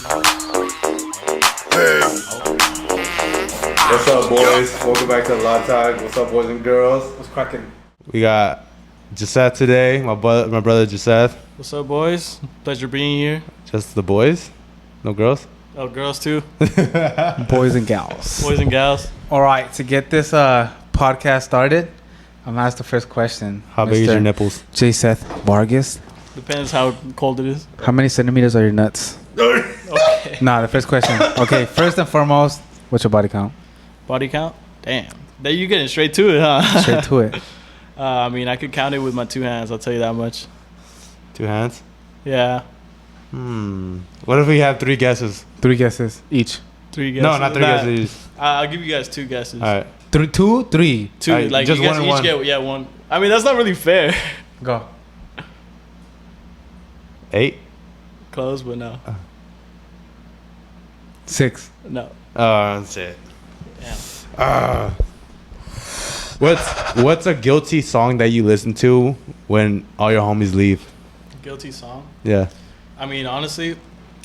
What's up, boys? Welcome back to Lot Tal. What's up, boys and girls? What's cracking? We got Giseth today, my brother Giseth. What's up, boys? Pleasure being here. Just the boys? No girls? Oh, girls too. Boys and gals. Boys and gals. All right, to get this podcast started, I'm gonna ask the first question. How big is your nipples? J. Seth Vargas. Depends how cold it is. How many centimeters are your nuts? Okay. Nah, the first question. Okay, first and foremost, what's your body count? Body count? Damn. There you getting straight to it, huh? Straight to it. I mean, I could count it with my two hands. I'll tell you that much. Two hands? Yeah. What if we have three guesses? 3 guesses each. 3 guesses. No, not three guesses each. I'll give you guys 2 guesses. All right. 3. 2. All right, Like just you guys one and each one. get one. I mean, that's not really fair. Go. 8? Close, but no. 6. No. Oh, that's it. Damn. What's a guilty song that you listen to when all your homies leave? Guilty song? Yeah. I mean, honestly,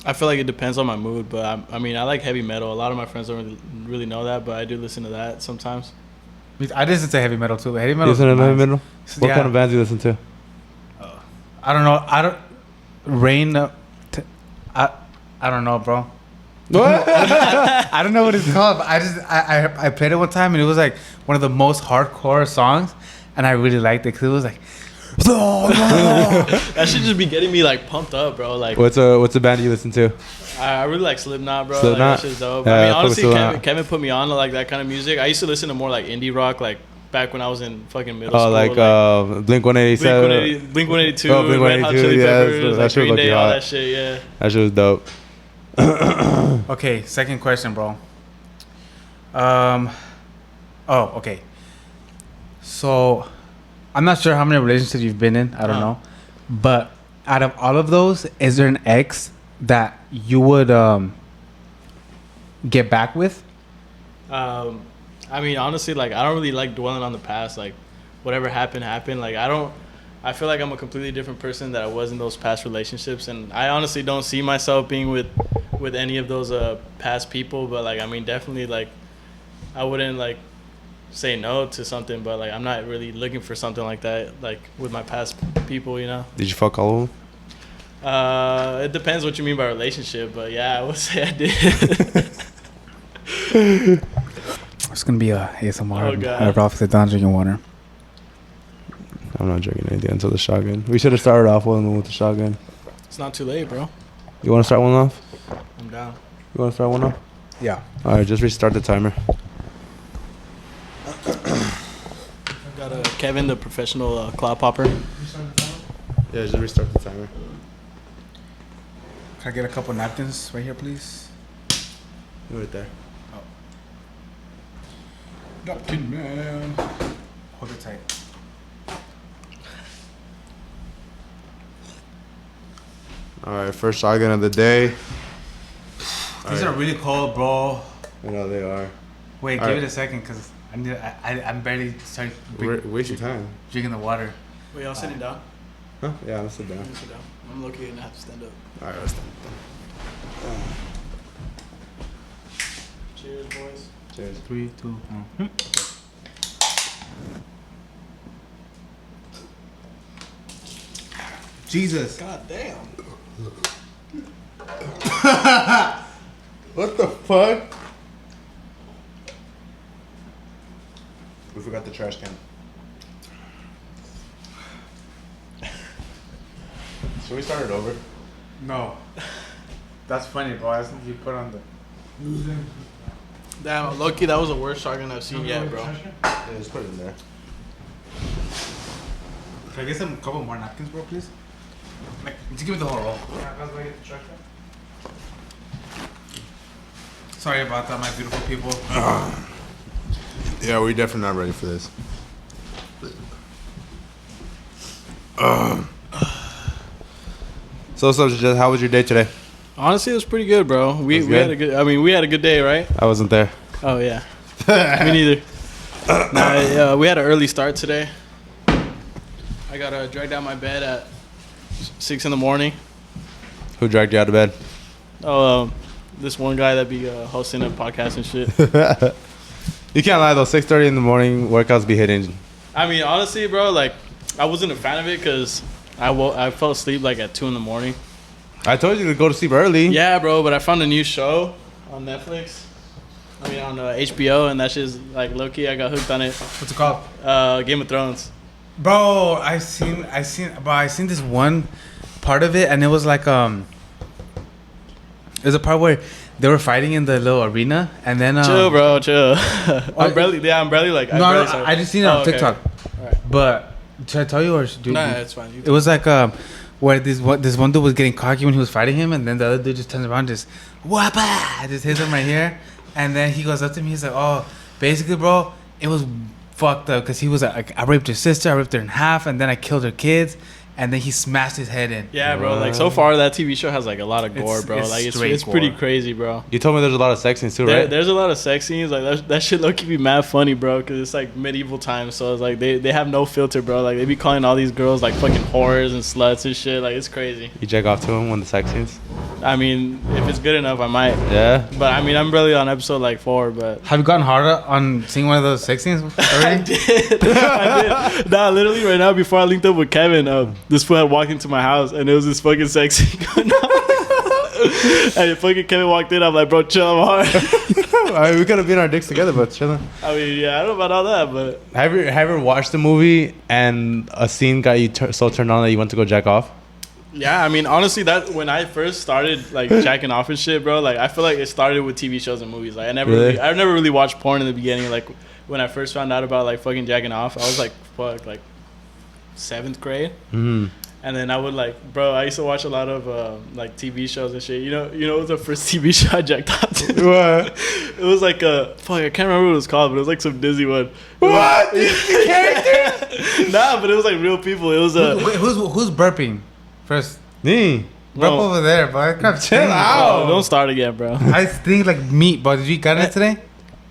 I feel like it depends on my mood, but I mean, I like heavy metal. A lot of my friends don't really know that, but I do listen to that sometimes. I listen to heavy metal too. Heavy You metal. listen to heavy metal? What Yeah. kind of bands do you listen to? I don't know. Rain. I don't know, bro. What? I don't know what it's called, but I played it one time and it was like one of the most hardcore songs, and I really liked it because it was like, That should just be getting me like pumped up, bro. Like, What's a band you listen to? I really like Slipknot, bro. Slipknot? Like, that shit's dope. Yeah, I mean, I fuck with honestly, Slipknot. Kevin put me on to like that kind of music. I used to listen to more like indie rock, like back when I was in fucking middle Oh, school. like Blink 187. Blink 182, Oh, Blink Red Hot 182, Chili yeah, Peppers, that like shit Green look Day, all hot. that shit. Yeah. That shit was dope. Okay, second question, bro. Okay. So, I'm not sure how many relationships you've been in. I don't know. But out of all of those, is there an ex that you would get back with? I mean, honestly, like I don't really like dwelling on the past. Like, whatever happened. Like, I feel like I'm a completely different person that I was in those past relationships, and I honestly don't see myself being with any of those past people. But like, I mean, definitely like, I wouldn't like say no to something, but like I'm not really looking for something like that, like with my past people, you know. Did you fuck all of them? It depends what you mean by relationship, but yeah, I would say I did. It's gonna be a ASMR. Oh, God. Ralph sit down drinking water. I'm not drinking anything until the shotgun. We should have started off with the shotgun. It's not too late, bro. You want to start one off? I'm down. You want to start one off? Yeah. All right, just restart the timer. I've got Kevin, the professional cloud popper. Yeah, just restart the timer. Can I get a couple napkins right here, please? Right there. Napkin man. Hold it tight. All right, first shotgun of the day. These are really cold, bro. I know they are. Wait, All give right. it a second, cause I'm barely starting Waste your time. drinking the water. Wait, y'all sitting down? Huh? Yeah, I'm sit down. Sit down. I'm low-key gonna have to stand up. All right, let's stand. Cheers, boys. Cheers. 3, 2, 1. Jesus. God damn. What the fuck? We forgot the trash can. Should we start it over? No. That's funny, bro. That's what you put on the. Damn, low-key, that was the worst shotgun I've seen yet, bro. Yeah, just put it in there. Can I get some couple more napkins, bro, please? Like, just give me the whole roll. Sorry about that, my beautiful people. Yeah, we're definitely not ready for this. So, just how was your day today? Honestly, it was pretty good, bro. We good? had a good. I mean, we had a good day, right? I wasn't there. Oh yeah. Me neither. Nah, we had an early start today. I got dragged out of my bed at 6 in the morning. Who dragged you out of bed? Oh, this one guy that be hosting a podcast and shit. You can't lie though. 6:30 in the morning workouts be hitting. I mean, honestly, bro, like I wasn't a fan of it because I fell asleep like at 2 in the morning. I told you to go to sleep early. Yeah, bro, but I found a new show on Netflix. I mean, on HBO, and that shit's like low key. I got hooked on it. What's it called? Game of Thrones. Bro, I seen this one part of it, and it was like there's a part where they were fighting in the little arena, and then Chill, bro, chill. I'm barely like. I just seen it on okay. TikTok. Alright. But should I tell you or should you? Nah, it's fine. It was like where this one dude was getting cocky when he was fighting him, and then the other dude just turns around, and just whapa, just hits him right here, and then he goes up to me, he's like, oh, basically, bro, it was fucked up because he was like, I raped her sister, I ripped her in half, and then I killed her kids. And then he smashed his head in. Yeah, bro. Like so far, that TV show has like a lot of gore, bro. Like it's pretty crazy, bro. You told me there's a lot of sex scenes too, right? There's a lot of sex scenes. Like that shit low key be mad funny, bro. Because it's like medieval times, so it's like they have no filter, bro. Like they be calling all these girls like fucking whores and sluts and shit. Like it's crazy. You jack off to him when the sex scenes? I mean, if it's good enough, I might. Yeah. But I mean, I'm barely on episode like 4, but. Have you gotten harder on seeing one of those sex scenes already? I did. Nah, literally right now, before I linked up with Kevin, this fool had walked into my house and it was this fucking sex scene going on. And fucking Kevin walked in, I'm like, bro, chill, I'm hard. I mean, we could have been our dicks together, but chilling. I mean, yeah, I don't know about all that, but. Have you ever watched a movie and a scene got you so turned on that you went to go jack off? Yeah, I mean, honestly, that when I first started like jacking off and shit, bro, like I feel like it started with TV shows and movies. Like I never really watched porn in the beginning. Like when I first found out about like fucking jacking off, I was like, fuck, like 7th grade. Mm-hmm. And then I would like, bro, I used to watch a lot of like TV shows and shit. You know, it was the first TV show I jacked off to. What? It was like fuck, I can't remember what it was called, but it was like some Disney one. What? The character? Nah, but it was like real people. It was who's burping first? Me. Burp over there, bro. Chill out. Oh, don't start again, bro. I think like meat, but did you got it today?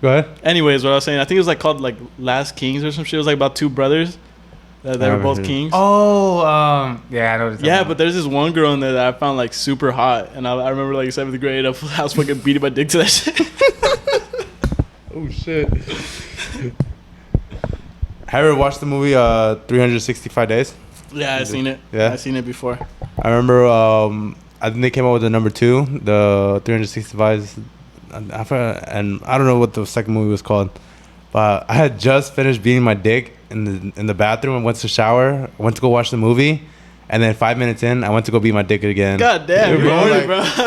Go ahead. Anyways, what I was saying, I think it was like called like Last Kings or some shit. It was like about 2 brothers that they were both kings. Oh, yeah, I know. Yeah, but there's this one girl in there that I found like super hot, and I remember like 7th grade, I was fucking beating my dick to that shit. Oh shit. Have you ever watched the movie 365 Days? Yeah, I seen it. Yeah? I seen it before. I remember I think they came out with the number 2, the 365, and I don't know what the second movie was called, but I had just finished beating my dick in the bathroom and went to shower, went to go watch the movie, and then 5 minutes in, I went to go beat my dick again. God damn, dude, bro, like,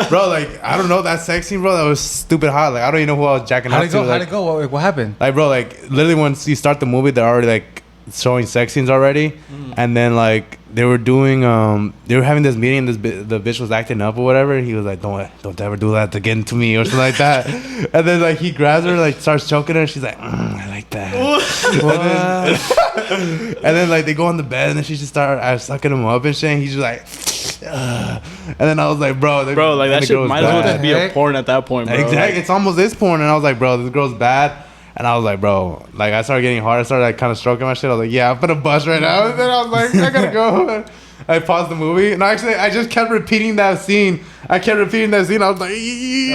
bro. Like, I don't know, that sex scene, bro, that was stupid hot. Like, I don't even know who I was jacking off to. How'd it go? What happened? Like, bro, like, literally once you start the movie, they're already, like, showing sex scenes already. And then, like, they were doing, they were having this meeting, and the bitch was acting up or whatever. He was like, don't ever do that again to me or something like that. And then, like, he grabs her, like, starts choking her, and she's like, I like that. and then, like, they go on the bed, and then she just started sucking him up and shit, and he's just like, and then I was like, bro, like, that shit might as well just be a porn at that point, bro. Exactly. It's almost this porn, and I was like, bro, this girl's bad. And I was like, bro, like, I started getting hard. I started, like, kind of stroking my shit. I was like, yeah, I'm gonna bust right now. And then I was like, I gotta go. I paused the movie. And actually, I just kept repeating that scene. I was like,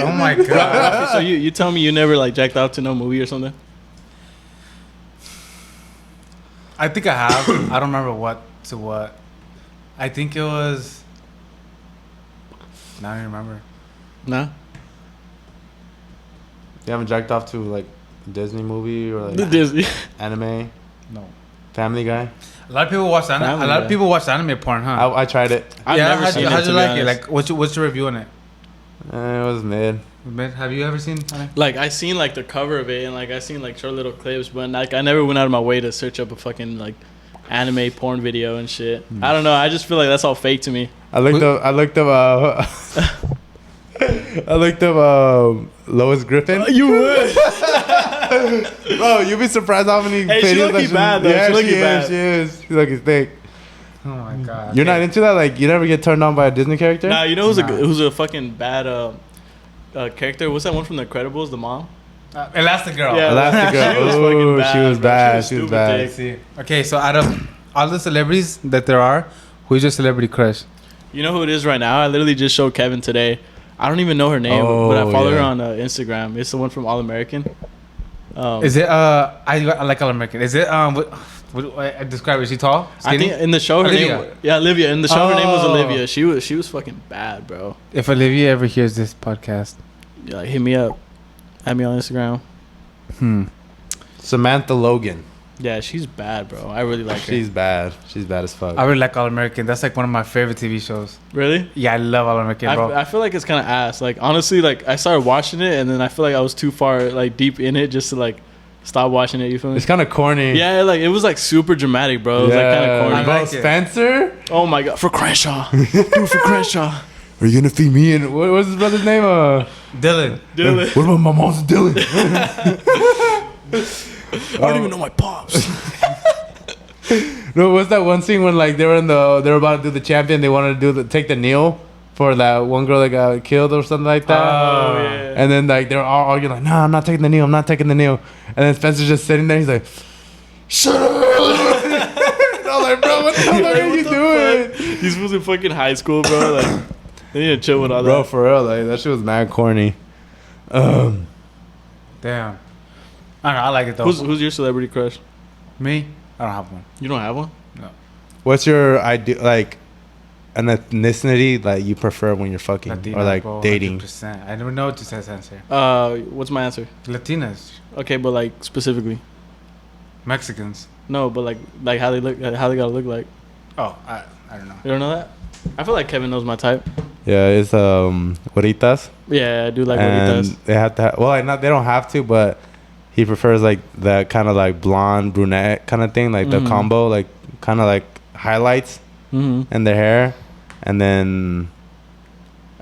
oh my God. So you tell me you never, like, jacked off to no movie or something? I think I have. I don't remember what. I think it was. Now I don't remember. Nah. You haven't jacked off to, like, Disney movie or, like, Disney anime? No. Family Guy? A lot of people watch anime. A lot of people watch anime porn, huh? I tried it. I've never seen it. How'd you like it? Like, what's your review on it? It was mid. Have you ever seen anime? Like, I seen, like, the cover of it, and, like, I seen, like, short little clips, but, like, I never went out of my way to search up a fucking, like, anime porn video and shit. I don't know. I just feel like that's all fake to me. I looked up Lois Griffin. You would. Bro, you'd be surprised how many Hey, she videos looking bad, though. Yeah, She looking is. bad. She is. She's looking thick. Oh my God. You're not into that? Like, you never get turned on by a Disney character? Nah, you know who's a fucking bad character? What's that one from The Incredibles? The mom? Elastigirl. Yeah. Elastigirl. She was fucking bad, she was bro. bad. She She was was stupid bad. thick. Okay, so out of all the celebrities that there are, who's your celebrity crush? You know who it is right now? I literally just showed Kevin today. I don't even know her name, Oh, but I follow her yeah. on Instagram. It's the one from All American. Is it I like All American. Is it what I describe it? Is she tall? I Skinny? think in the show her Olivia. name. Yeah, Olivia. In the show her name was Oh. Olivia. She was fucking bad, bro. If Olivia ever hears this podcast, Yeah, like, hit me up. Add me on Instagram. Samantha Logan. Yeah, she's bad, bro. I really like her. She's bad. She's bad as fuck. I really like All American. That's like one of my favorite TV shows. Really? Yeah, I love All American, bro. I feel like it's kind of ass. Like honestly, like I started watching it and then I feel like I was too far like deep in it just to like stop watching it. You feel me? It's kind of corny. Yeah, like it was like super dramatic, bro. It was like kind of corny. I Bro, like it. Spencer? Oh my god, for Crenshaw, dude, for Crenshaw. Are you gonna feed me? And what's his brother's name? Dylan. Dylan. What about my mom's Dylan? I don't even know my pops. No, what's that one scene when like they were about to do the champion? They wanted to take the kneel for that one girl that got killed or something like that. Oh yeah. And then like they're all arguing like, "No, I'm not taking the kneel. I'm not taking the kneel." And then Spencer's just sitting there. He's like, "Shut up!" And I'm like, "Bro, what the hell are you doing?" These fools in fucking high school, bro. Like they need to chill with all Bro, that. for real, like that shit was mad corny. Damn. I don't know. I like it though. Who's your celebrity crush? Me? I don't have one. You don't have one? What's your idea, like an ethnicity that you prefer when you're fucking Latinas, or like bro, dating? 100%. I never know what to say answer. What's my answer? Latinas, Okay, but like specifically. Mexicans. No, but like how they look, how they gotta look like. Oh, I don't know. You don't know that? I feel like Kevin knows my type. Yeah, it's güeritas. Yeah, I do like what he And does. they have to. Well, like not. They don't have to, but he prefers like that kind of like blonde brunette kind of thing, like the Mhm. combo, like kind of like highlights Mm-hmm. in their hair, and then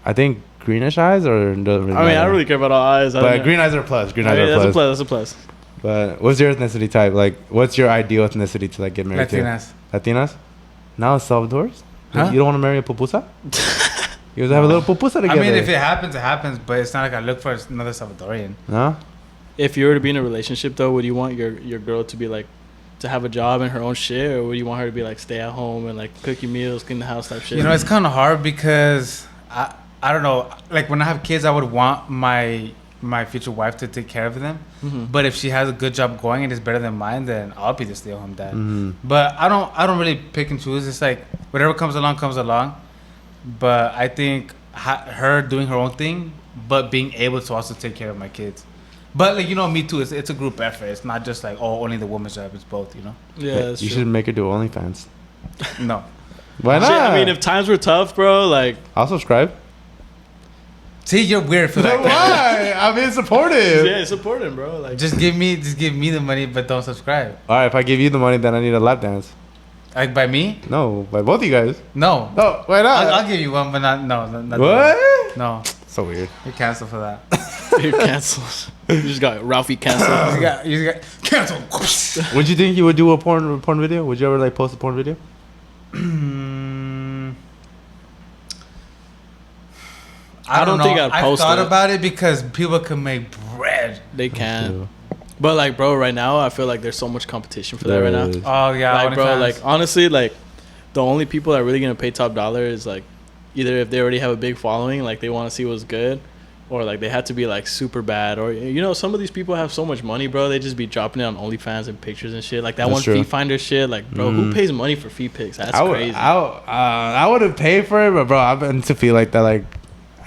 I think greenish eyes or. Doesn't really I mean, I matter. don't really care about all eyes. I But don't green eyes are a plus. Green know. I eyes mean, are a that's a plus. plus. That's a plus. But what's your ethnicity type? Like, what's your ideal ethnicity to like get married Latinas. to? Latinas. Now it's Salvador's. Huh? You don't want to marry a pupusa? You guys have a little pupusa together. I mean, if it happens, it happens. But it's not like I look for another Salvadorian. No. If you were to be in a relationship, though, would you want your girl to be like, to have a job and her own shit, or would you want her to be like, stay at home and like cook your meals, clean the house type shit? You know, it's kind of hard because I don't know. Like when I have kids, I would want my future wife to take care of them. Mm-hmm. But if she has a good job going and it's better than mine, then I'll be the stay-at-home dad. Mm-hmm. But I don't really pick and choose. It's like whatever comes along comes along. But I think her doing her own thing, but being able to also take care of my kids. But like, you know, me too. It's a group effort. It's not just like, oh, only the woman's job. It's both. You know. Yeah, that's You true. should make her do OnlyFans. No. Why not? Shit, I mean, if times were tough, bro, like I'll subscribe. See, you're weird for that. Why? I'm being supportive. yeah, support him, bro. Like Just give me the money, but don't subscribe. All right, if I give you the money, then I need a lap dance. Like by me? No, by both of you guys. No. No, why not? I'll give you one, but not What? No, So weird. you're canceled for that. you're canceled. You just got Ralphie canceled. you got canceled. Would you think you would do a porn video? Would you ever like post a porn video? I don't think I'd post I've thought it. about it because people can make bread. They can. But like, bro, right now I feel like there's so much competition for that There right now. is. Oh yeah, Like, bro, OnlyFans. like honestly, like the only people that are really gonna pay top dollar is like either if they already have a big following, like they want to see what's good, or like they have to be like super bad, or you know, some of these people have so much money, bro. They just be dropping it on OnlyFans and pictures and shit. Like that That's one true. feet finder shit. Like, bro, who pays money for feet pics? That's crazy. I would have paid for it, but bro, I've been to feel like that. Like,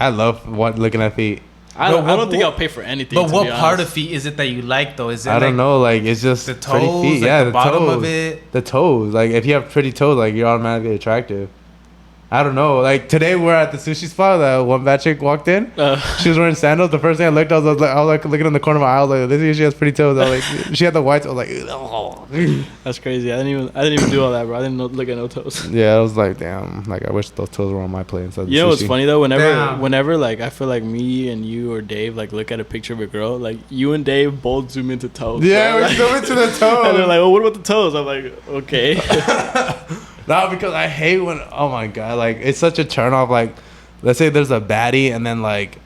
I love looking at feet. I But don't what- think what- I'll pay for anything. but to what be part honest. of feet is it that you like though? Is it I don't like know. Like, it's just the pretty toes, feet. like Yeah, the the bottom toes. of it? The toes. Like, if you have pretty toes, like you're automatically attractive. I don't know. Like today, we're at the sushi spot. That one bad chick walked in. She was wearing sandals. The first thing I looked, I was like looking in the corner of my eye. I was like, this is, she has pretty toes. I was like, she had the whites. I was like, ugh. That's crazy. I didn't even do all that, bro. I didn't look at no toes. Yeah, I was like, damn. Like, I wish those toes were on my plate instead of the You know what's sushi. funny though? Damn. Whenever like I feel like me and you or Dave like look at a picture of a girl, like you and Dave both zoom into toes. Yeah, bro. we're Like- zooming to the toes. And they're like, "Oh, what about the toes?" I'm like, "Okay." No, because I hate when, oh my god, like it's such a turn off. Like, let's say there's a baddie and then like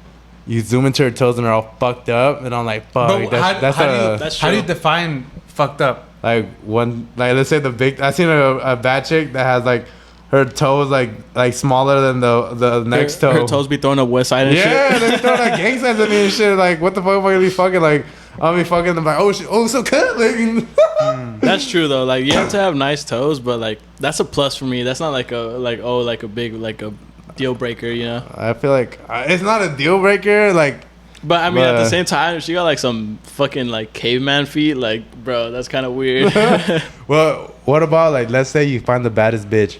you zoom into her toes and they're all fucked up, and I'm like, fuck, But that's how do a you That's how do you true. define fucked up? like one like let's say the big. I seen a bad chick that has like her toe is like smaller than the next toe. Her toes be throwing up West Side and shit. Yeah, they be throwing like gang signs at me and shit. Like, what the fuck am I gonna be fucking? Like, I'll be fucking them like, oh shit, oh so cut. Like, That's true though. Like you have to have nice toes, but like that's a plus for me. That's not like a big like a deal breaker, you know. I feel like it's not a deal breaker. Like, But I mean, at the same time, if she got like some fucking like caveman feet, like bro, that's kind of weird. well, what about like, let's say you find the baddest bitch.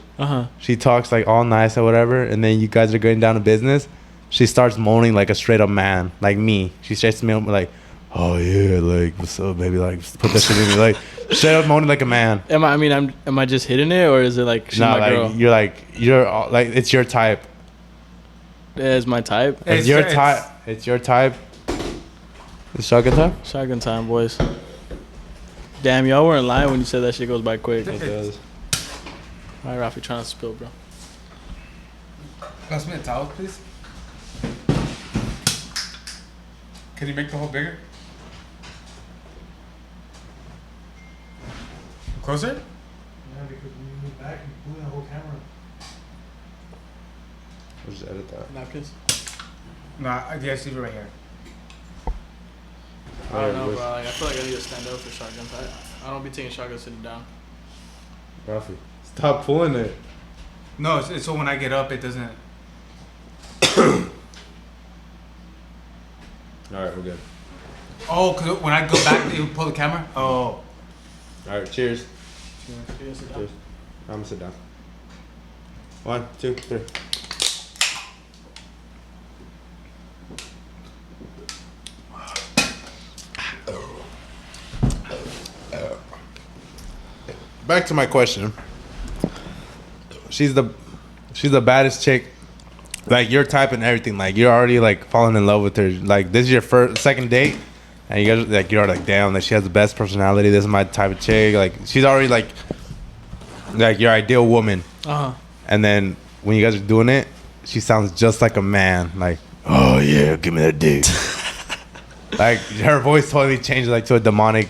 She talks like all nice or whatever, and then you guys are going down to business. She starts moaning like a straight up man, like me. She starts to me like, oh yeah, like what's up, baby? Like put that shit in me, like straight up moaning like a man. Am I just hitting it, or is it like she's my like girl? you're like it's your type. It's my type. It's your type. It's your type. It's shotgun time. Shotgun time, boys. Damn, y'all weren't lying when you said that shit goes by quick. It does. All right, Rafi, trying to spill, bro. Pass me a towel, please. Can you make the hole bigger? Closer? Yeah, because when you move back, you move the whole camera. We'll just edit that. Napkins? Nah, I guess leave it right here. I don't know, bro. Like, I feel like I need to stand up for shotguns. I don't be taking shotguns sitting down. Rafi, stop pulling it. No, it's so when I get up, it doesn't. All right, we're good. Oh, because when I go back, you pull the camera? Oh. All right, cheers. Cheers. Cheers. I'm gonna sit down. 1, 2, 3. Back to my question. She's the baddest chick, like your type and everything. Like you're already like falling in love with her. Like this is your second date, and you guys like you're like damn, like she has the best personality. This is my type of chick. Like she's already like your ideal woman. And then when you guys are doing it, she sounds just like a man. Like, oh yeah, give me that dick. Like her voice totally changes like to a demonic,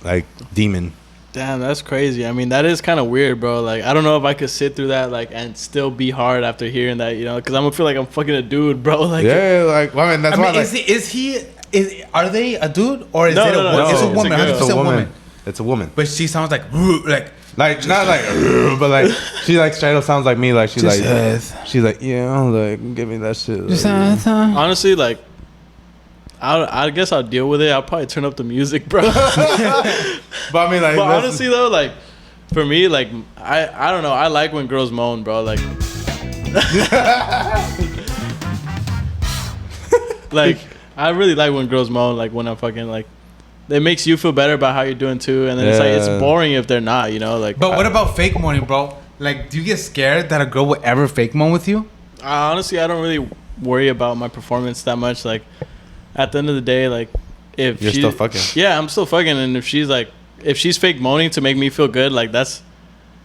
like demon. Damn, that's crazy. I mean, that is kind of weird, bro. Like, I don't know if I could sit through that, like, and still be hard after hearing that, you know? Because I'm gonna feel like I'm fucking a dude, bro. Like, yeah, like, well, I mean, that's why. Are they a dude or is No, it a woman? no, It's a it's woman. a girl. 100% It's a woman. woman. It's a woman. But she sounds like not like, but like she like straight up sounds like me. Like she's like yeah, like give me that shit. Like, honestly, like, I guess I'll deal with it. I'll probably turn up the music, bro. but I mean, like, but honestly though, like, for me, like, I don't know. I like when girls moan, bro. Like, like, I really like when girls moan. Like when I'm fucking like, it makes you feel better about how you're doing too. And then it's like it's boring if they're not, you know. Like, but what about fake moaning, bro? Like, do you get scared that a girl will ever fake moan with you? Honestly, I don't really worry about my performance that much. Like, at the end of the day, like, if you're still fucking. Yeah, I'm still fucking. And if she's fake moaning to make me feel good, like that's,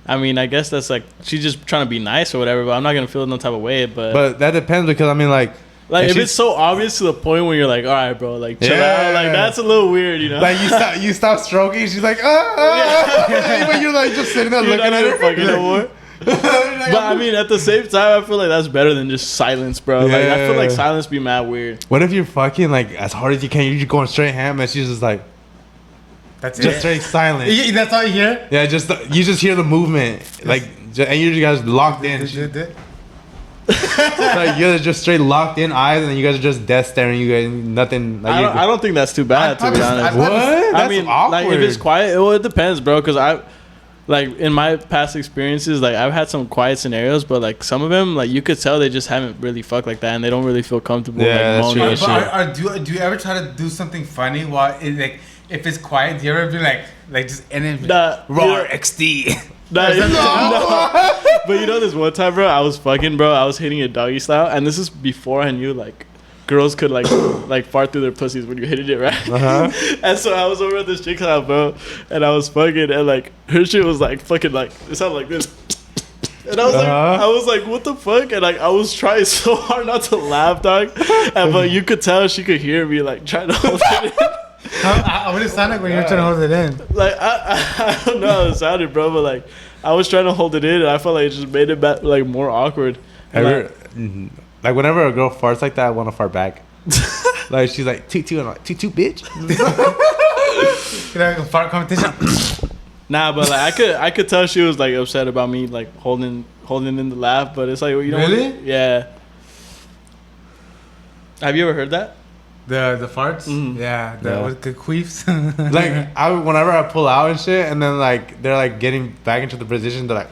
I mean, I guess that's like she's just trying to be nice or whatever. But I'm not gonna feel no type of way. But that depends because I mean, like if it's so obvious to the point where you're like, all right, bro, like chill out, like that's a little weird, you know. Like you stop stroking, she's like, but you're like just sitting there you're looking at her. Fucking no more. But I mean, at the same time, I feel like that's better than just silence, bro. Like I feel like silence be mad weird. What if you're fucking like as hard as you can? You're just going straight ham, and she's just like, that's just straight silent. That's all you hear? Yeah, you just hear the movement, like, and you guys locked in. Like you're just straight locked in eyes, and you guys are just dead staring. You guys nothing. Like I don't think that's too bad, to be honest. What? That's I mean, awkward. like if it's quiet, it depends, bro. Because like in my past experiences, like I've had some quiet scenarios, but like some of them, like you could tell they just haven't really fucked like that, and they don't really feel comfortable. Yeah, like moaning and shit. Do you ever try to do something funny while it, like if it's quiet? Do you ever be like just in it? Raw XD. No. But you know this one time, bro, I was hitting a doggy style, and this is before I knew like girls could like fart through their pussies when you're hitting it, right? And so I was over at this chick's house, bro, and I was fucking, and like her shit was like fucking like it sounded like this. And I was like, what the fuck? And like I was trying so hard not to laugh, dog. But you could tell she could hear me like trying to hold it in. I would have sounded like when you were trying to hold it in. Like I don't know how it sounded, bro, but like I was trying to hold it in, and I felt like it just made it like more awkward. Like whenever a girl farts like that, I want to fart back. Like she's like toot toot, and I'm like toot toot, bitch. You know, fart competition. Nah, but like I could tell she was like upset about me like holding in the laugh, but it's like you know really? Yeah. Have you ever heard that? The farts? Mm-hmm. Yeah, with the queefs. Like whenever I pull out and shit, and then like they're like getting back into the position, they're like.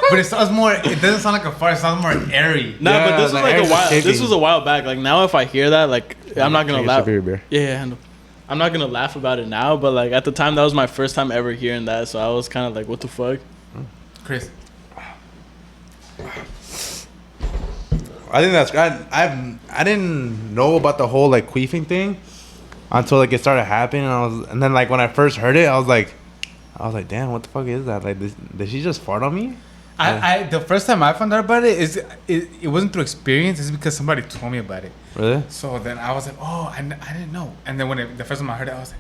But it sounds more. It doesn't sound like a fart. It sounds more airy. Nah, Yeah, but this was like a while. escaping. This was a while back. Like now, if I hear that, like I'm not gonna laugh. Beer. Yeah, I know. I'm not gonna laugh about it now. But like at the time, that was my first time ever hearing that, so I was kind of like, "What the fuck?" Chris. I think that's I didn't know about the whole like queefing thing until like it started happening, and then like when I first heard it, I was like, damn, what the fuck is that? Like, did she just fart on me? I the first time I found out about it it wasn't through experience. It's because somebody told me about it. Really? So then I was like, oh, I didn't know. And then when the first time I heard it, I was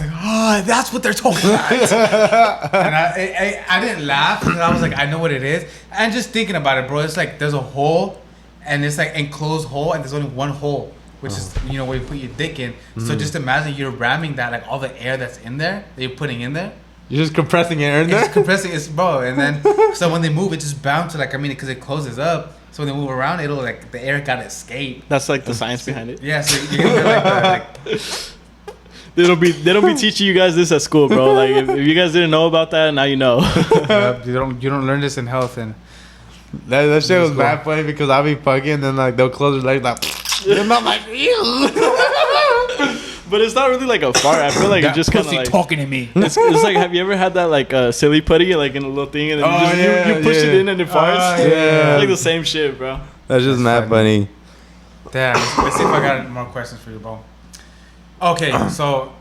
like, oh, that's what they're talking about. And I didn't laugh because I was like, I know what it is. And just thinking about it, bro, it's like there's a hole, and it's like enclosed hole, and there's only one hole, which is where you put your dick in. So just imagine you're ramming that, like all the air that's in there that you're putting in there. You're just compressing air in there? It's compressing, bro. And then, so when they move, it just bounces, because it closes up. So when they move around, it'll, like, the air gotta escape. That's like the science behind it. Yeah, so you're gonna like They don't be teaching you guys this at school, bro. Like if you guys didn't know about that, now you know. you don't learn this in health. And that shit was bad funny because I'll be fucking, and then like they'll close their legs like, they're not like you. But it's not really like a fart. I feel like it's just kind of like talking to me. It's like, have you ever had that like silly putty like in a little thing, and then you push it in and it farts? Yeah. Like the same shit, bro. That's just mad funny. Damn. Let's see if I got more questions for you, bro. Okay, so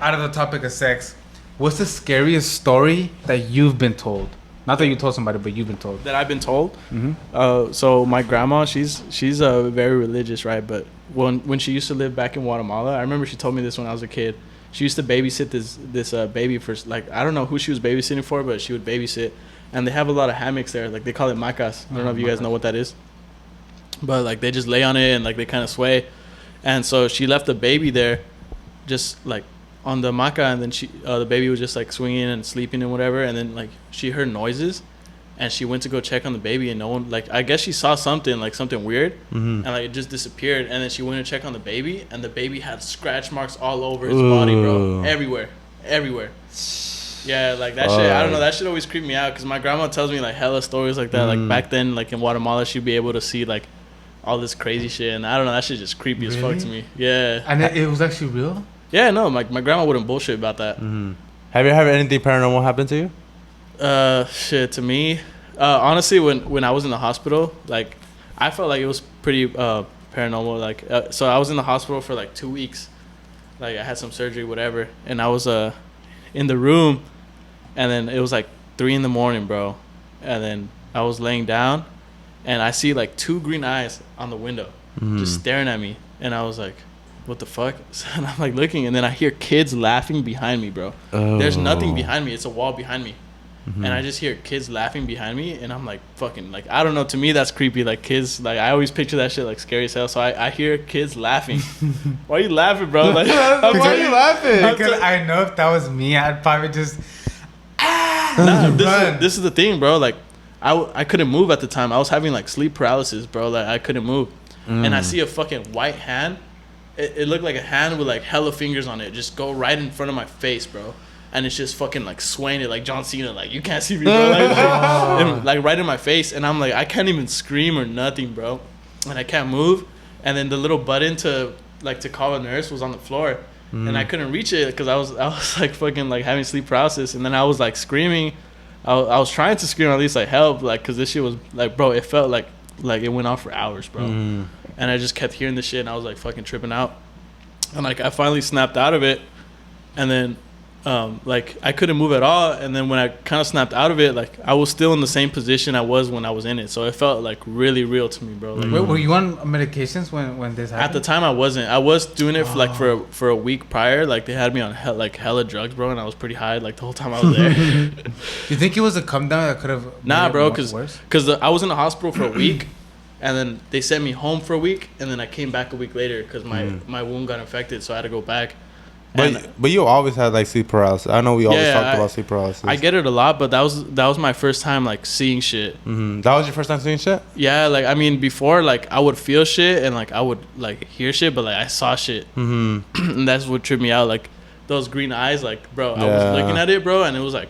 out of the topic of sex, what's the scariest story that you've been told? Not that you told somebody, but you've been told. That I've been told. Mm-hmm. So my grandma, she's very religious, right? But when she used to live back in Guatemala, I remember she told me this when I was a kid. She used to babysit this baby for like, I don't know who she was babysitting for, but she would babysit, and they have a lot of hammocks there. Like they call it macas. I don't know if you guys know what that is, but like they just lay on it and like they kind of sway. And so she left the baby there, just like on the maca, and then the baby was just like swinging and sleeping and whatever. And then like she heard noises, and she went to go check on the baby, and no one, like, I guess she saw something weird, and like it just disappeared. And then she went to check on the baby, and the baby had scratch marks all over his body, bro, everywhere. Yeah, like that shit. I don't know. That shit always creeped me out because my grandma tells me like hella stories like that. Like back then, like in Guatemala, she'd be able to see like all this crazy shit, and I don't know. That shit just creepy as fuck to me. Yeah. And it was actually real? Yeah, no, my grandma wouldn't bullshit about that. Have you ever had anything paranormal happen to you? Shit, to me, honestly, when I was in the hospital, like, I felt like it was pretty paranormal. Like, so I was in the hospital for like 2 weeks. Like, I had some surgery, whatever, and I was in the room, and then it was like 3 a.m, bro, and then I was laying down, and I see like 2 green eyes on the window, just staring at me, and I was like, what the fuck? And I'm like looking, and then I hear kids laughing behind me, bro. There's nothing behind me. It's a wall behind me. And I just hear kids laughing behind me, and I'm like, fucking, like, I don't know. To me, that's creepy. Like, kids, like, I always picture that shit, like, scary as hell. So I hear kids laughing. Why are you laughing, bro? Like, why are you laughing? Because I know if that was me, I'd probably just, this is the thing, bro. Like, I couldn't move at the time. I was having, like, sleep paralysis, bro. Like, I couldn't move. And I see a fucking white hand. It looked like a hand with like hella fingers on it, just go right in front of my face, bro. And it's just fucking like swaying it like John Cena, like, you can't see me, bro. Like right in my face. And I'm like, I can't even scream or nothing, bro. And I can't move. And then the little button to call a nurse was on the floor. And I couldn't reach it because I was like fucking like having sleep paralysis. And then I was like screaming. I was trying to scream at least like help, like, because this shit was like, bro, it felt like it went on for hours, bro. And I just kept hearing this shit, and I was like fucking tripping out. And like I finally snapped out of it, and then like I couldn't move at all. And then when I kind of snapped out of it, like I was still in the same position I was when I was in it. So it felt like really real to me, bro. Like, Wait, were you on medications when this happened? at the time I wasn't. I was doing it for a week prior. Like they had me on hella drugs, bro, and I was pretty high like the whole time I was there. You think it was a come down that could have? Nah, bro, because I was in the hospital for a week, and then they sent me home for a week, and then I came back a week later because my wound got infected, so I had to go back. But you always had like sleep paralysis. I know we always talked about sleep paralysis. I get it a lot, but that was my first time like seeing shit. That was your first time seeing shit? Yeah, like I mean before like I would feel shit and like I would like hear shit, but like I saw shit, and that's what tripped me out. Like those green eyes, like bro, I was looking at it, bro, and it was like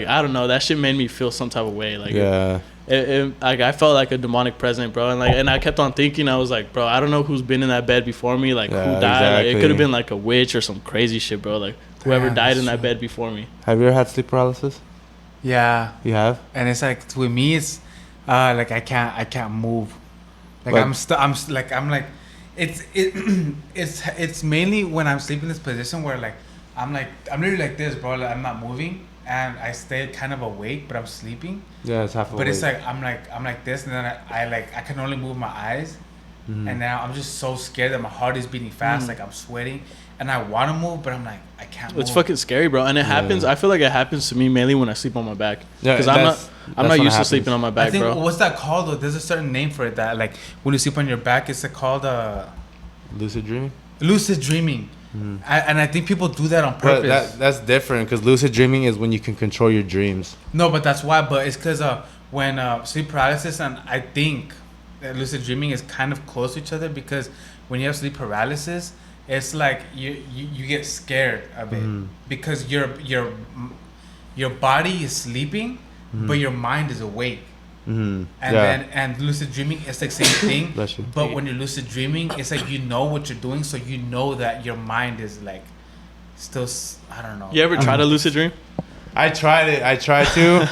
I don't know, that shit made me feel some type of way. Like like I felt like a demonic presence, bro, and I kept on thinking, I was like, bro, I don't know who's been in that bed before me, like who died. Exactly. Like, it could have been like a witch or some crazy shit, bro. Like whoever died in that bed before me. Have you ever had sleep paralysis? Yeah. You have? And it's like with me, it's like I can't move. Like it's mainly when I'm sleeping in this position where like I'm literally like this, bro. Like, I'm not moving. And I stay kind of awake, but I'm sleeping. Yeah, it's half awake. But it's like I'm like this, and then I can only move my eyes, and now I'm just so scared that my heart is beating fast, like I'm sweating, and I want to move, but I'm like I can't move. It's fucking scary, bro, and it happens. I feel like it happens to me mainly when I sleep on my back, because I'm not used to sleeping on my back, bro. What's that called though? There's a certain name for it that like when you sleep on your back, it's called lucid dreaming. Lucid dreaming. And I think people do that on purpose. But that's different because lucid dreaming is when you can control your dreams. No, but that's why. But it's because when sleep paralysis and I think that lucid dreaming is kind of close to each other, because when you have sleep paralysis, it's like you get scared of it because your body is sleeping, but your mind is awake. And lucid dreaming, it's like same thing. But when you're lucid dreaming, it's like you know what you're doing, so you know that your mind is like still. I don't know. You ever try to lucid dream? I tried it. I tried to.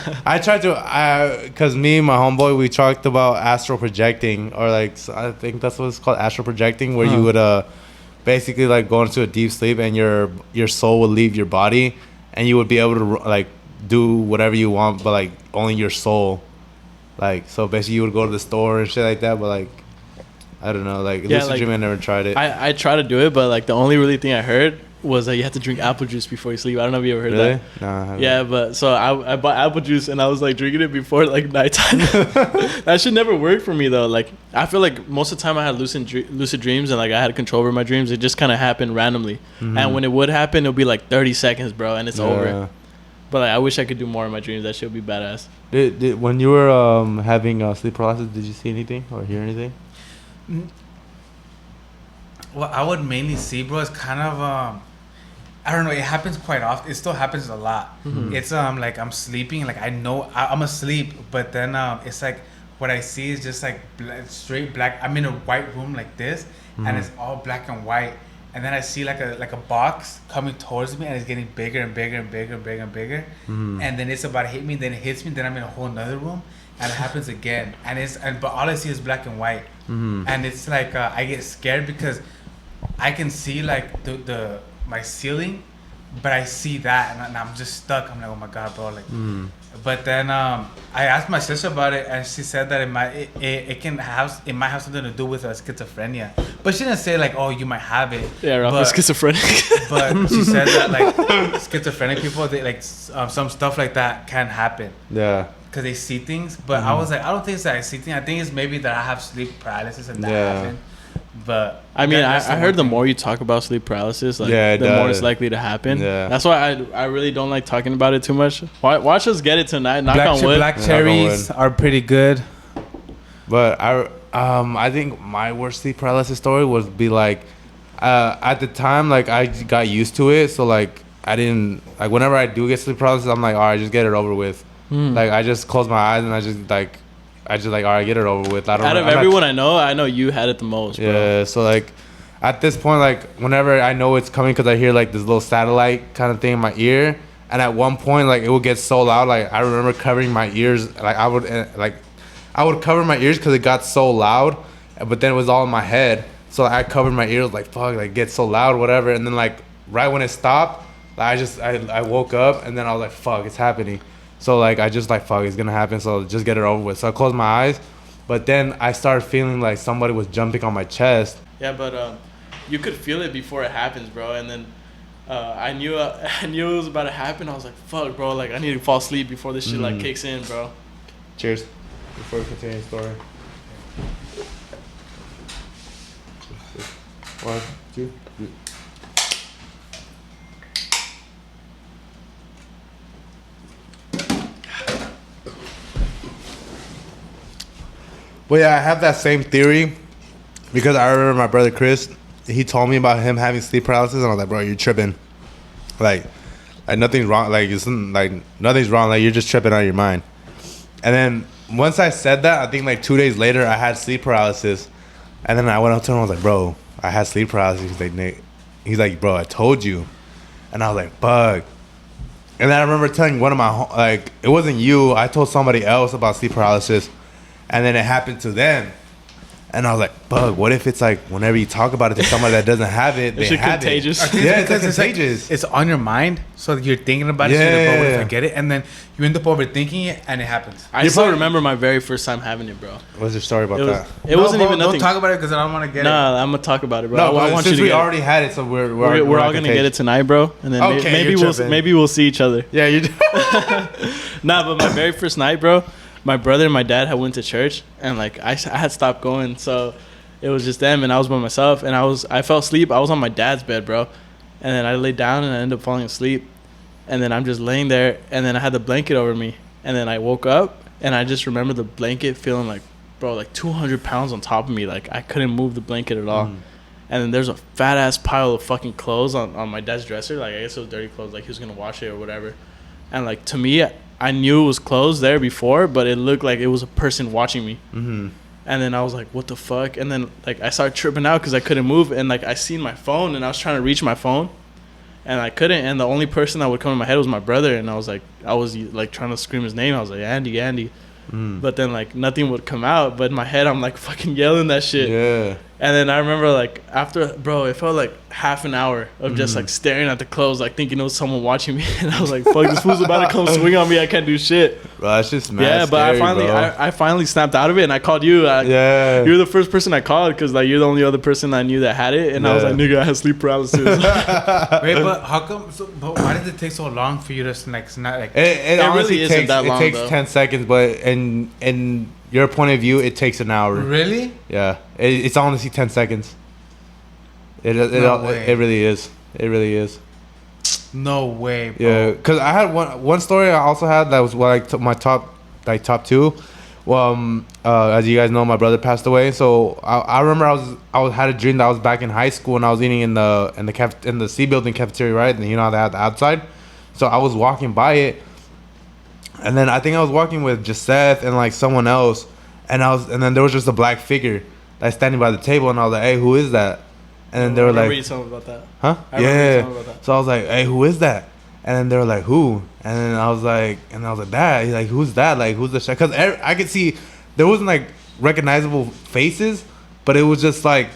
Because me and my homeboy, we talked about astral projecting, or like I think that's what it's called, astral projecting, where you would basically like go into a deep sleep and your soul would leave your body, and you would be able to like do whatever you want, but like only your soul. Like, so basically you would go to the store and shit like that, but like, I don't know, like lucid dreaming, I never tried it. I tried to do it, but like the only really thing I heard was that you have to drink apple juice before you sleep. I don't know if you ever heard that. No, yeah, but so I bought apple juice and I was like drinking it before like nighttime. That should never work for me though. Like I feel like most of the time I had lucid dreams and like I had control over my dreams. It just kind of happened randomly, and when it would happen, it'll be like 30 seconds, bro, and it's over. But like, I wish I could do more in my dreams. That shit would be badass. When you were having sleep paralysis, did you see anything or hear anything? Well, I would mainly see, bro. It's kind of I don't know. It happens quite often. It still happens a lot. It's like I'm sleeping, like I know I'm asleep, but then it's like what I see is just like straight black. I'm in a white room like this, and it's all black and white. And then I see like a box coming towards me, and it's getting bigger and bigger and bigger and bigger and bigger. And then it's about to hit me. Then it hits me. Then I'm in a whole nother room, and it happens again. But all I see is black and white. And it's like I get scared because I can see like my ceiling, but I see that, and I'm just stuck. I'm like, oh my god, bro, like. But then I asked my sister about it, and she said that it might have something to do with schizophrenia. But she didn't say like, oh, you might have it. Yeah, Ralph is schizophrenic. But she said that like schizophrenic people, they like some stuff like that can happen. Yeah. Because they see things. But I was like, I don't think it's that I see things. I think it's maybe that I have sleep paralysis and that happened. But I mean, I heard the more you talk about sleep paralysis, like the more it's likely to happen. Yeah. That's why I really don't like talking about it too much. Watch us get it tonight. Knock on wood. Black cherries are pretty good. But I think my worst sleep paralysis story would be like at the time, like I got used to it, so like I didn't like whenever I do get sleep paralysis, I'm like, all right, just get it over with. Like I just close my eyes and I just like all right, get it over with. Out of everyone I know you had it the most, bro. Yeah, so like at this point, like whenever I know it's coming, because I hear like this little satellite kind of thing in my ear, and at one point like it would get so loud, like I remember covering my ears, like I would cover my ears because it got so loud, but then it was all in my head, so like, I covered my ears like fuck, like get so loud, whatever, and then like right when it stopped, Like I woke up and then I was like, fuck, it's happening. So like I just like, fuck, it's gonna happen. So just get it over with. So I closed my eyes, but then I started feeling like somebody was jumping on my chest. Yeah, but you could feel it before it happens, bro. And then I knew it was about to happen. I was like, fuck, bro. Like I need to fall asleep before this shit like kicks in, bro. Cheers. Before we continue the story. 1, 2, 3. Well, yeah, I have that same theory because I remember my brother Chris. He told me about him having sleep paralysis, and I was like, "Bro, you're tripping. Like nothing's wrong. Like nothing's wrong. Like you're just tripping out of your mind." And then once I said that, I think like 2 days later, I had sleep paralysis, and then I went up to him. I was like, "Bro, I had sleep paralysis." He's like, "Nick," he's like, "Bro, I told you," and I was like, "Bug." And then I remember telling one of my like, it wasn't you. I told somebody else about sleep paralysis. And then it happened to them. And I was like, Bug, what if it's like whenever you talk about it to somebody that doesn't have it, they have contagious. it. Yeah, it's like contagious. It's on your mind, so you're thinking about it. So you're like, what if I get it? And then you end up overthinking it, and it happens. I still remember my very first time having it, bro. What's your story about that? It wasn't even nothing. Don't talk about it because I don't want to get it. Nah, I'm gonna talk about it, bro. No, I want since you to we get already had it, so we're all gonna get it tonight, bro. And then maybe we'll see each other. Yeah, you do. Nah, but my very first night, bro. My brother and my dad had went to church, and like I had stopped going, so it was just them, and I was by myself, and I fell asleep. I was on my dad's bed, bro, and then I laid down and I ended up falling asleep, and then I'm just laying there, and then I had the blanket over me, and then I woke up, and I just remember the blanket feeling like, bro, like 200 pounds on top of me, like I couldn't move the blanket at all. And then there's a fat ass pile of fucking clothes on my dad's dresser, like I guess it was dirty clothes, like he was gonna wash it or whatever, and like to me, I knew it was clothes there before, but it looked like it was a person watching me. And then I was like, what the fuck? And then like I started tripping out because I couldn't move. And like I seen my phone and I was trying to reach my phone and I couldn't. And the only person that would come in my head was my brother. And I was like trying to scream his name. I was like, Andy, Andy. But then like nothing would come out. But in my head, I'm like fucking yelling that shit. Yeah. And then I remember like after, bro, it felt like half an hour of just like staring at the clothes, like thinking it was someone watching me. And I was like, fuck, this fool's about to come swing on me. I can't do shit. Bro, that's just mad. Yeah, but scary, I finally snapped out of it and I called you. Yeah. You're the first person I called because like you're the only other person I knew that had it. And I was like, nigga, I had sleep paralysis. Wait, but how come? But why did it take so long for you to like snap? Like It honestly really isn't takes, that long, it takes though. 10 seconds, but in your point of view, it takes an hour. Really? Yeah. It's honestly 10 seconds. It really is. It really is. No way, bro. Yeah, because I had one story I also had that was like my top two. Well, as you guys know, my brother passed away. So I remember I had a dream that I was back in high school and I was eating in the C building cafeteria, right? And you know how they have the outside. So I was walking by it, and then I think I was walking with Giseth and like someone else, and then there was just a black figure that's standing by the table, and I was like, "Hey, who is that?" And then they were like, I remember you telling me about that. Huh? I remember you Yeah. telling me about that. So I was like, "Hey, who is that?" And then they were like, "Who?" And then I was like, "That." He's like, "Who's that? Like, who's the chef?" Because I could see there wasn't like recognizable faces, but it was just like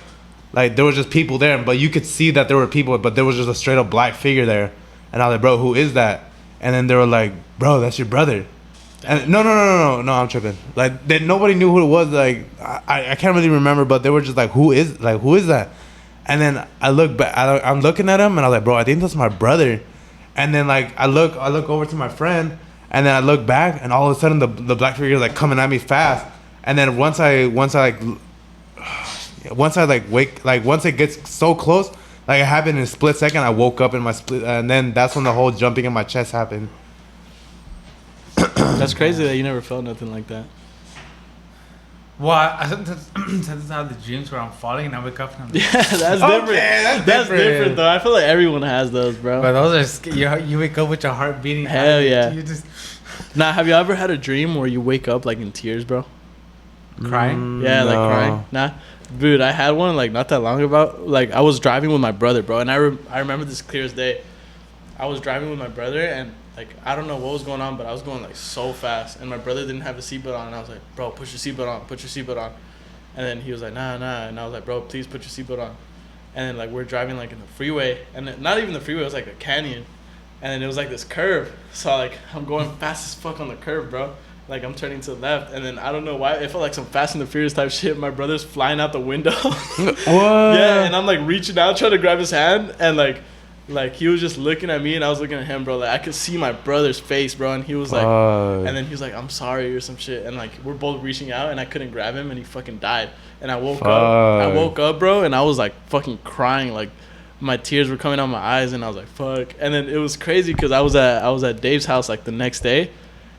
there was just people there, but you could see that there were people, but there was just a straight up black figure there. And I was like, "Bro, who is that?" And then they were like, "Bro, that's your brother." And no, I'm tripping. Like, nobody knew who it was. Like, I can't really remember, but they were just like, who is that? And then I look back. I'm looking at him, and I was like, "Bro, I think that's my brother." And then like I look over to my friend, and then I look back, and all of a sudden the black figure is like coming at me fast. And then once it gets so close, like it happened in a split second. I woke up in my split, and then that's when the whole jumping in my chest happened. That's crazy that you never felt nothing like that. Well, I sometimes have the dreams where I'm falling and I wake up and I'm like, Yeah, that's different. That's different though. I feel like everyone has those, bro. but those are you wake up with your heart beating. Hell yeah. You just Now, have you ever had a dream where you wake up like in tears, bro? crying. Yeah, like No. crying. Nah, dude, I had one like not that long ago. Like I was driving with my brother, bro, and I remember this clear as day. I was driving with my brother, and like I don't know what was going on, but I was going like so fast, and my brother didn't have a seatbelt on, and I was like, "Bro, put your seatbelt on, put your seatbelt on," and then he was like, "Nah," and I was like, "Bro, please put your seatbelt on," and then like we're driving like in the freeway, and not even the freeway, it was like a canyon, and then it was like this curve. So like I'm going fast as fuck on the curve, bro. Like I'm turning to the left, and then I don't know why it felt like some Fast and the Furious type shit. My brother's flying out the window. What? Yeah, and I'm like reaching out trying to grab his hand, and like he was just looking at me, and I was looking at him, bro. Like I could see my brother's face, bro, and he was like, and then he was like, "I'm sorry" or some shit, and like we're both reaching out, and I couldn't grab him, and he fucking died. And I woke up, bro, and I was like fucking crying, like my tears were coming out my eyes, and I was like, "Fuck!" And then it was crazy because I was at Dave's house like the next day,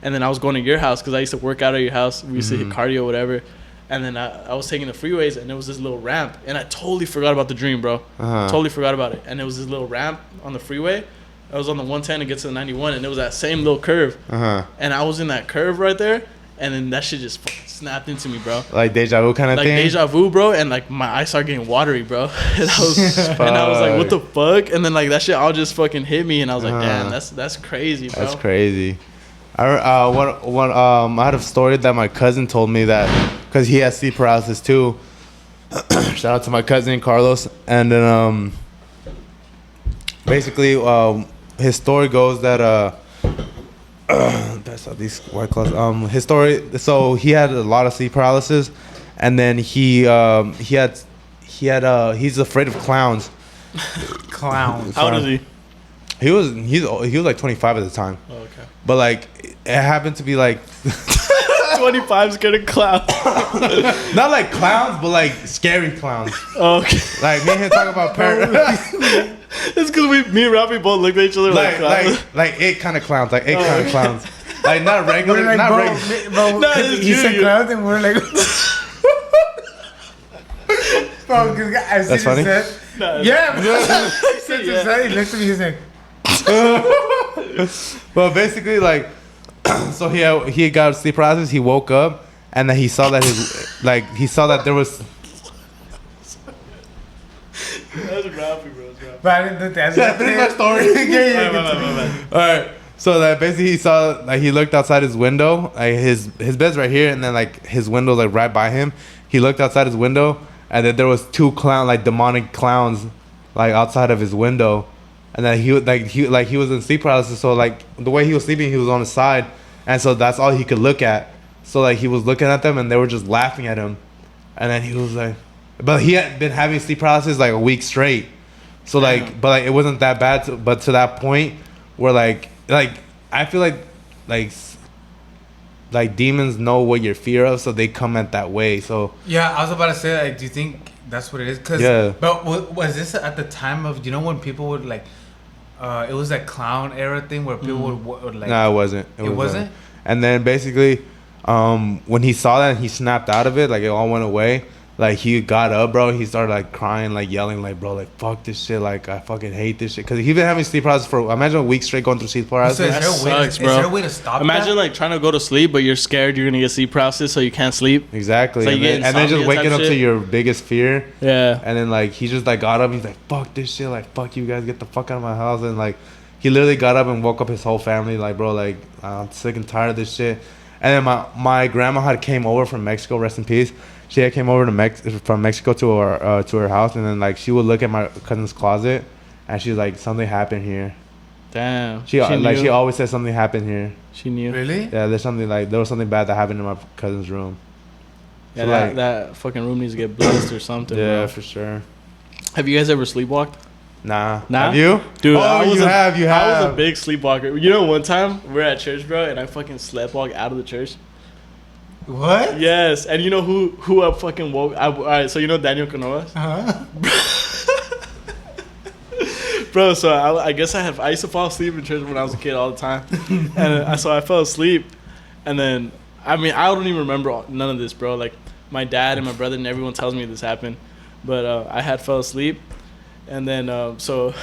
and then I was going to your house because I used to work out at your house. We used to hit cardio, whatever. And then I was taking the freeways, and there was this little ramp, and I totally forgot about the dream, bro. Totally forgot about it. And there was this little ramp on the freeway. I was on the 110 to get to the 91, and it was that same little curve. And I was in that curve right there, and then that shit just fucking snapped into me, bro. Like deja vu kind of thing? Like deja vu, bro, and like my eyes started getting watery, bro. And I was like, what the fuck? And then like that shit all just fucking hit me, and I was like, damn, that's crazy, bro. That's crazy. I had a story that my cousin told me that because he has sleep paralysis too. Shout out to my cousin Carlos. And then basically his story goes that that's how these white claws. His story. So he had a lot of sleep paralysis, and then he's afraid of clowns. Clowns. How old is he? He was like 25 at the time. Oh, okay. But like it happened to be like 25 scared of clowns. not like clowns, but like scary clowns. Oh, okay. Like me and him talk about It's because me and Rafi both looked at each other like clowns. like it kind of clowns, like it kind of clowns, like not regular, Like, not bro, regular. bro, No, he said clowns, and we're like, bro, because I That's funny. said, No, yeah, he said, he looks at me, he's like, But basically, like, so he got sleep paralysis. He woke up, and then he saw that there was. That's Rafi, bro. That's Rafi. but I didn't do that. Yeah, finish my story. My bad. All right. So that basically he saw, like, he looked outside his window. Like his bed's right here, and then like his window's like right by him. He looked outside his window, and then there was two demonic clowns, like outside of his window, and then he was in sleep paralysis. So like the way he was sleeping, he was on his side, and so that's all he could look at. So like he was looking at them, and they were just laughing at him, and then he was like, but he had been having sleep paralysis like a week straight. So like, but like it wasn't that bad. But to that point where like I feel like demons know what you're fear of, so they come at that way. So yeah, I was about to say, like, do you think that's what it is? Cause, yeah. But was this at the time of, you know, when people would like, it was that clown era thing where people would like. No, it wasn't. It wasn't. And then basically, when he saw that, he snapped out of it. Like it all went away. Like he got up, bro. He started like crying, like yelling, like, bro, like fuck this shit. Like I fucking hate this shit. Cause he's been having sleep paralysis for, imagine a week straight going through sleep paralysis. So is there a way to stop Imagine that? like trying to go to sleep, but you're scared you're gonna get sleep paralysis, so you can't sleep. Exactly. So and then just waking up to your biggest fear. Yeah. And then like he just like got up. He's like, fuck this shit. Like fuck you guys, get the fuck out of my house. And like he literally got up and woke up his whole family. Like, bro, like I'm sick and tired of this shit. And then my grandma had came over from Mexico. Rest in peace. She had came over from Mexico to her house, and then like she would look at my cousin's closet, and she's like, something happened here. Damn. She always says something happened here. She knew. Really? Yeah, there was something bad that happened in my cousin's room. Yeah, So that fucking room needs to get blessed or something. Yeah, bro. for sure. Have you guys ever sleepwalked? Nah. Nah? Have you? Dude, oh, you have. I was a big sleepwalker. You know, one time we were at church, bro, and I fucking sleepwalked out of the church. What? Yes, and you know who I fucking woke? All right, so you know Daniel Canoas? Bro, so I guess I used to fall asleep in church when I was a kid all the time, and so I fell asleep, and then I mean I don't even remember none of this, bro. Like my dad and my brother and everyone tells me this happened, but I had fell asleep, and then so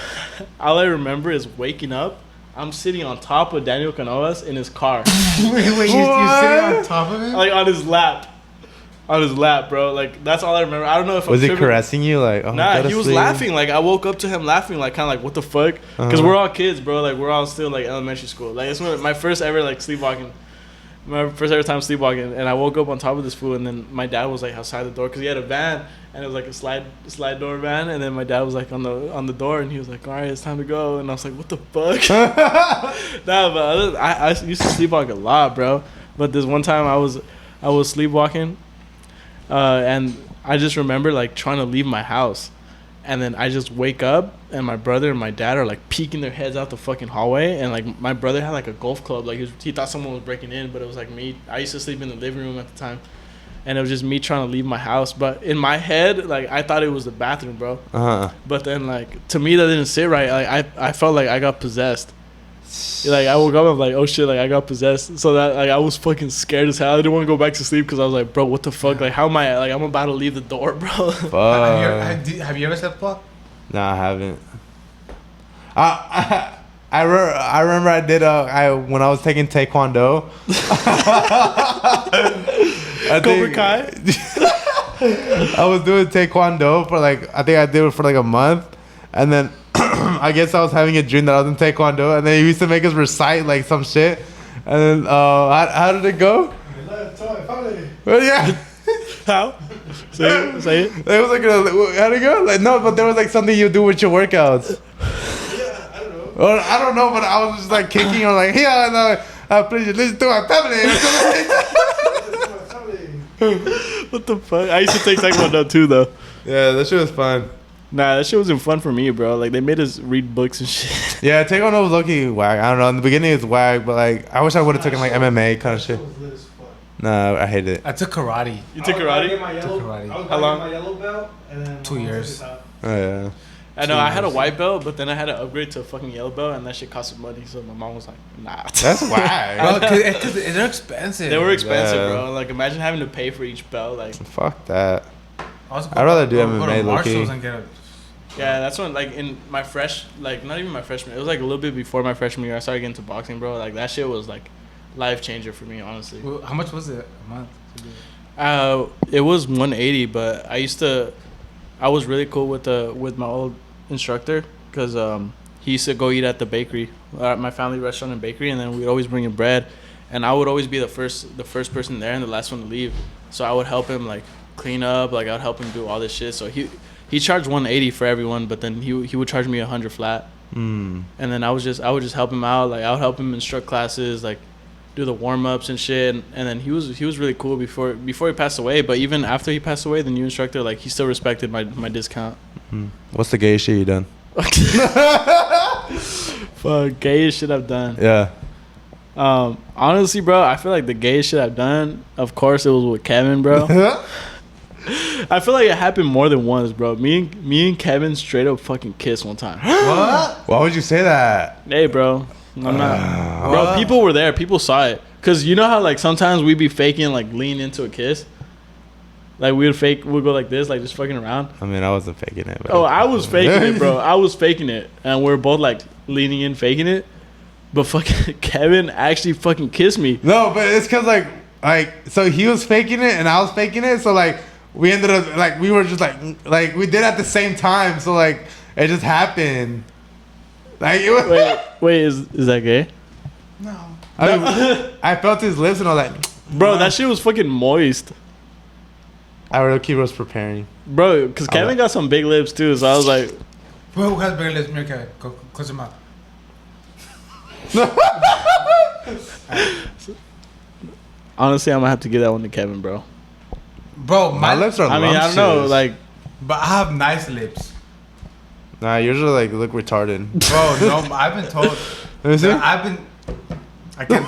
all I remember is waking up. I'm sitting on top of Daniel Canoas in his car. Wait, you're sitting on top of him? Like on his lap. On his lap, bro. Like that's all I remember. I don't know if was I'm he caressing you? Like, oh, nah, he was laughing. Like I woke up to him laughing, like kind of like what the fuck? Because we're all kids, bro. Like we're all still like elementary school. Like it's my first ever like sleepwalking. My first ever time sleepwalking, and I woke up on top of this fool, and then my dad was like outside the door because he had a van, and it was like a slide door van, and then my dad was like on the door, and he was like, "All right, it's time to go," and I was like, "What the fuck?" Nah, but I used to sleepwalk a lot, bro. But this one time I was sleepwalking, and I just remember like trying to leave my house. And then I just wake up, and my brother and my dad are like peeking their heads out the fucking hallway. And like my brother had like a golf club, like he thought someone was breaking in, but it was like me. I used to sleep in the living room at the time, and it was just me trying to leave my house. But in my head, like I thought it was the bathroom, bro. But then like to me that didn't sit right. Like I felt like I got possessed. Like I woke up, I'm like, oh shit, like I got possessed. So that like I was fucking scared as hell. I didn't want to go back to sleep because I was like, bro, what the fuck? Like how am I? Like I'm about to leave the door, bro. Have you ever slept walk? Nah, I haven't. I remember I did when I was taking Taekwondo. Cobra Kai. I was doing Taekwondo for like I think I did it for like a month, and then I guess I was having a dream that I was in Taekwondo, and then he used to make us recite like some shit, and then how did it go? Well, yeah. How? Say it. It was like how'd it go? Like no, but there was like something you do with your workouts. Yeah, I don't know. Well, I don't know, but I was just like kicking or like yeah, please listen to my family. What the fuck? I used to take Taekwondo too, though. Yeah, that shit was fun. Nah, that shit wasn't fun for me, bro. Like they made us read books and shit. Yeah, Taekwondo was low-key whack. I don't know. In the beginning, it's whack, but like I wish I would have taken like MMA kind of shit. Nah, I hated it. I took karate. You took karate? Karate. How long? My yellow belt, and then 2 years. Oh yeah. I know. I had a white belt, but then I had to upgrade to a fucking yellow belt, and that shit cost some money. So my mom was like, "Nah." That's whack. Bro, cause they're expensive. They were expensive, Yeah. bro. Like imagine having to pay for each belt. Like, Fuck that. I'd I'd rather do MMA, low-key. and get a. yeah, that's when like in my not even my freshman. It was like a little bit before my freshman year. I started getting into boxing, bro. Like that shit was like life changer for me, honestly. Well, how much was it a month? It was 180, but I was really cool with my old instructor because he used to go eat at the bakery, at my family restaurant and bakery, and then we'd always bring him bread, and I would always be the first person there and the last one to leave. So I would help him like clean up, like I'd help him do all this shit. So he charged 180 for everyone, but then he would charge me 100 flat. And then I would just help him out, like I would help him instruct classes, like do the warm-ups and shit, and then he was really cool before he passed away. But even after he passed away, the new instructor, like he still respected my discount. What's the gayest shit you done? Fuck, gayest shit I've done. Yeah. Honestly, bro, I feel like the gayest shit I've done, of course, it was with Kevin, bro. I feel like it happened more than once, bro. Me and Kevin straight up fucking kissed one time. What? Why would you say that? Hey, bro. I'm not. Bro, people were there. People saw it. Because you know how, like, sometimes we be faking, like, lean into a kiss? Like, we'd go like this, like, just fucking around. I mean, I wasn't faking it. But Oh, I was faking it, bro. I was faking it. And we're both, like, leaning in, faking it. But fucking Kevin actually fucking kissed me. No, but it's because, like, so he was faking it and I was faking it. So, like, we ended up, like, we were just, like, we did at the same time. So, like, it just happened. Like, it was. Wait, is that gay? No. I mean, I felt his lips and I was like, Bro, that shit was fucking moist. I really was preparing. Bro, because Kevin got some big lips too, so I was like, Who has bigger lips? Me or Kevin? Go close your mouth. honestly, I'm gonna have to give that one to Kevin, bro. Bro, My lips are I mean, I don't know, lumptious. like, But I have nice lips. Nah, yours are like look retarded. Bro, no, I've been told. Let me see. I can't.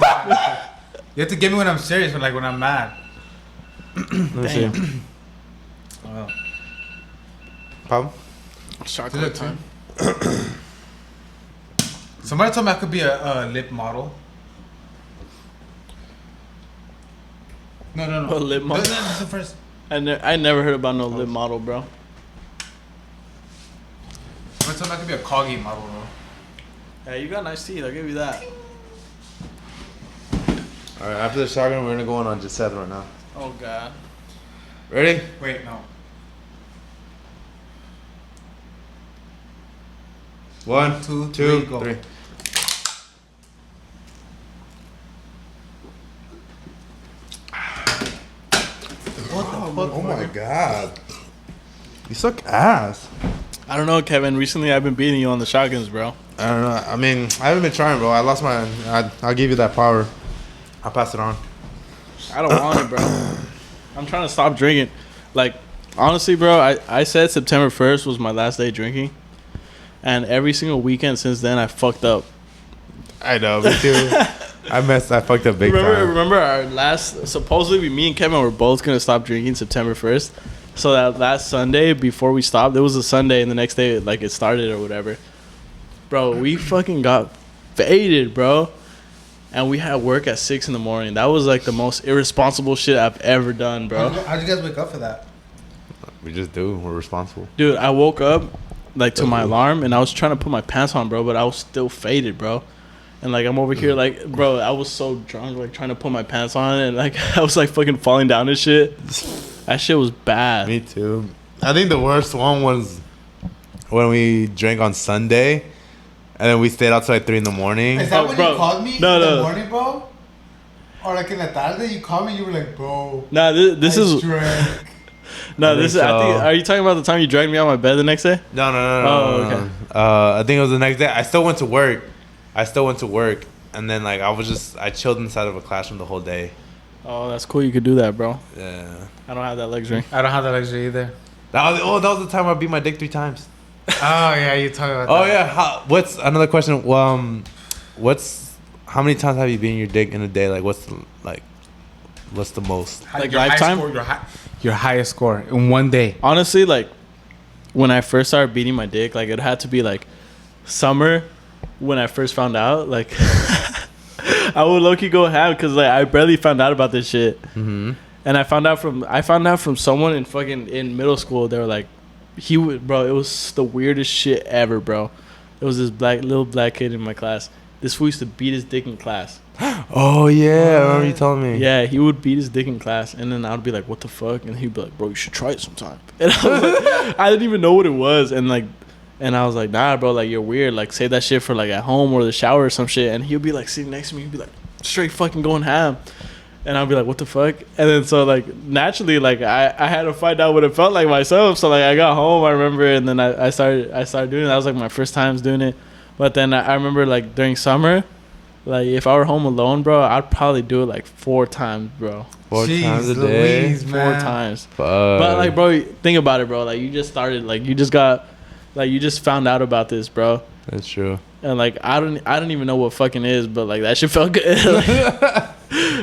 You have to get me when I'm serious, but like when I'm mad. Let me see. Oh. Problem? chocolate time. Somebody told me I could be a lip model. No. A lip model? No, that's the first. I never heard about no lip model, bro. Somebody told me I could be a corgi model, bro. Hey, you got nice teeth. I'll give you that. All right, after the shotgun, we're gonna go on Giselle right now. Oh God. Ready? Wait, no. 1, 2, 2, 3, go. 3. god. You suck ass. I don't know, Kevin. Recently, I've been beating you on the shotguns, bro. I don't know. I mean, I haven't been trying, bro. I lost my. I'll give you that power. I'll pass it on. I don't want it, bro. I'm trying to stop drinking. Like, honestly, bro, I said September 1st was my last day drinking. And every single weekend since then, I fucked up. I know, me too. I fucked up big time. Remember our last, supposedly me and Kevin were both going to stop drinking September 1st. So that last Sunday before we stopped, it was a Sunday and the next day, like, it started or whatever. Bro, we fucking got faded, bro. And we had work at 6 in the morning. That was like the most irresponsible shit I've ever done, bro. How'd you guys wake up for that? We just do. We're responsible. Dude, I woke up like to my alarm and I was trying to put my pants on, bro, but I was still faded, bro. And like I'm over here like, bro, I was so drunk, like trying to put my pants on and like I was like fucking falling down and shit. That shit was bad. Me too. I think the worst one was when we drank on Sunday and then we stayed out till like 3 in the morning. Is that when bro. you called me No, in no. the morning, bro? Or like in the tarde, you called me, you were like, bro. Nah, this I is drank. no, I this is. think I think. so. Are you talking about the time you dragged me out of my bed the next day? No. Oh, okay. I think it was the next day. I still went to work. And then like I chilled inside of a classroom the whole day. Oh, that's cool. You could do that, bro. Yeah. I don't have that luxury. I don't have that luxury either. That was the time I beat my dick 3 times. Oh, yeah, you talking about Oh that. yeah. What's another question? How many times have you beaten your dick in a day? Like what's the most? Like Your lifetime? Your highest score in one day. Honestly, like when I first started beating my dick, like it had to be like summer when I first found out. Like I would low key go ham because like I barely found out about this shit. Mm-hmm. And I found out from someone in middle school. They were like, bro. It was the weirdest shit ever, bro. It was this little black kid in my class. This fool used to beat his dick in class. Oh yeah, I remember you telling me. Yeah, he would beat his dick in class, and then I'd be like, "What the fuck?" And he'd be like, "Bro, you should try it sometime." And I was like, I didn't even know what it was, and I was like, "Nah, bro, like you're weird. Like save that shit for like at home or the shower or some shit." And he'd be like sitting next to me, he'd be like straight fucking going ham. And I'll be like, what the fuck? And then so like naturally like I had to find out what it felt like myself. So like I got home, I remember, and then I started doing it. That was like my first times doing it. But then I remember like during summer, like if I were home alone, bro, I'd probably do it like 4 times, bro. 4 Jeez times a day. Louise, 4 man. times. Fuck. But like, bro, think about it, bro. Like you just started, like you just found out about this, bro. That's true. And like I don't even know what fucking is, but like that shit felt good.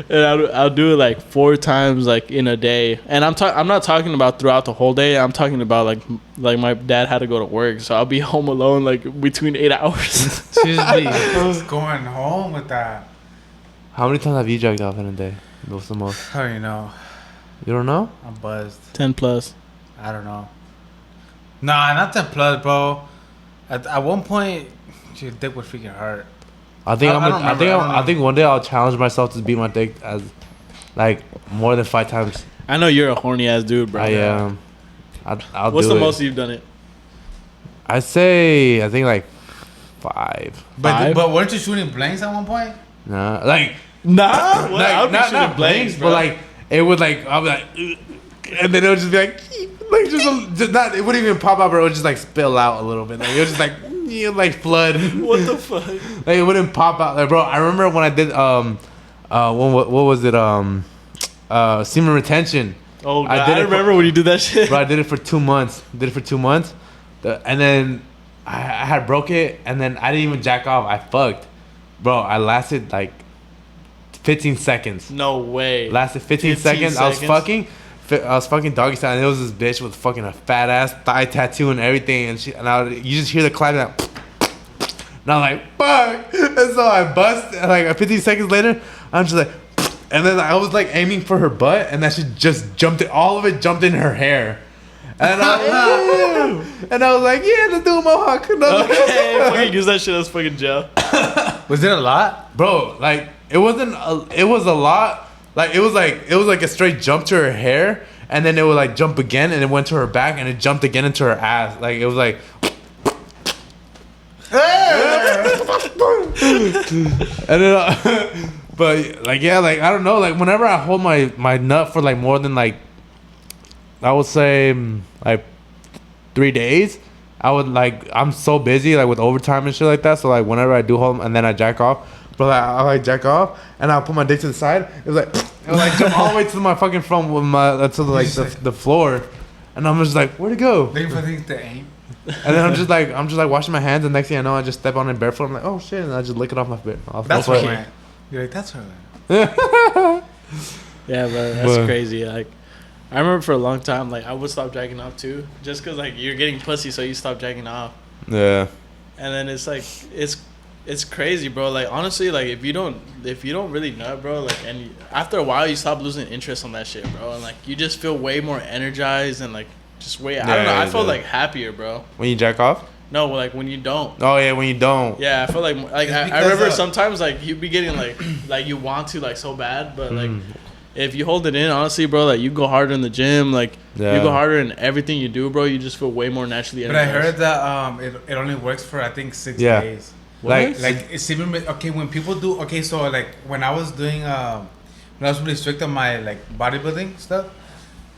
And I'll do it like 4 times like in a day. And I'm not talking about throughout the whole day. I'm talking about like my dad had to go to work, so I'll be home alone like between 8 hours. Seriously, who's going home with that? How many times have you jacked off in a day? What's the most? I don't even know. You don't know? I'm buzzed. 10 plus. I don't know. Nah, not 10 plus, bro. At one point, your dick would freaking hurt. I think I don't remember. I think one day I'll challenge myself to beat my dick as like more than 5 times. I know you're a horny ass dude, bro. I am. I'll What's do the it. most you've done it? I think like 5. But weren't you shooting blanks at one point? Nah, like Nah, like, I'll be not shooting blanks, but bro. like it would like I'll be like, and then it would just be like just not. It wouldn't even pop out, but it would just like spill out a little bit. Like it was just like flood. What the fuck? Like it wouldn't pop out. Like bro, I remember when I did what was it semen retention. Oh god, I remember when you did that shit. Bro, I did it for 2 months. And then I had broke it, and then I didn't even jack off. I fucked. Bro, I lasted like 15 seconds. No way. Lasted 15 seconds. I was fucking doggy style, and it was this bitch with fucking a fat ass thigh tattoo and everything, and you just hear the clap that. And I'm like, fuck. And so I bust, and like 15 seconds later, I'm just like, and then I was like aiming for her butt, and that shit just jumped in, all of it jumped in her hair. And I was like, yeah, let's do a mohawk. Okay, fucking use that shit as fucking gel. Was it a lot? Bro, like it was a lot. Like it was like a straight jump to her hair, and then it would like jump again, and it went to her back, and it jumped again into her ass. Like it was like. And then, but like yeah, like I don't know, like whenever I hold my nut for like more than like I would say like 3 days. I would like I'm so busy like with overtime and shit like that. So like whenever I do home and then I jack off, but like, I like jack off and I'll put my dick to the side. It's like it like jump all the way to my fucking front with my to like the floor, and I'm just like where'd it go? Looking for things to aim. And then I'm just like washing my hands, and next thing I know I just step on it barefoot. I'm like oh shit, and I just lick it off my foot. That's my right. You're like that's right. Yeah, but that's crazy. Like, I remember for a long time, like I would stop jacking off too, just cause like you're getting pussy, so you stop jacking off. Yeah. And then it's like it's crazy, bro. Like honestly, like if you don't really nut, bro, like and after a while you stop losing interest on that shit, bro, and like you just feel way more energized and like just way. I don't know. I feel like happier, bro. When you jack off? No, like when you don't. Oh yeah, when you don't. Yeah, I feel like I remember sometimes like you be getting like you want to like so bad, but like if you hold it in, honestly, bro, like you go harder in the gym, like you go harder in everything you do, bro. You just feel way more naturally energized. But I heard that it only works for I think 6 days. What? Like it's even okay when people do so like when I was doing when I was really strict on my like bodybuilding stuff.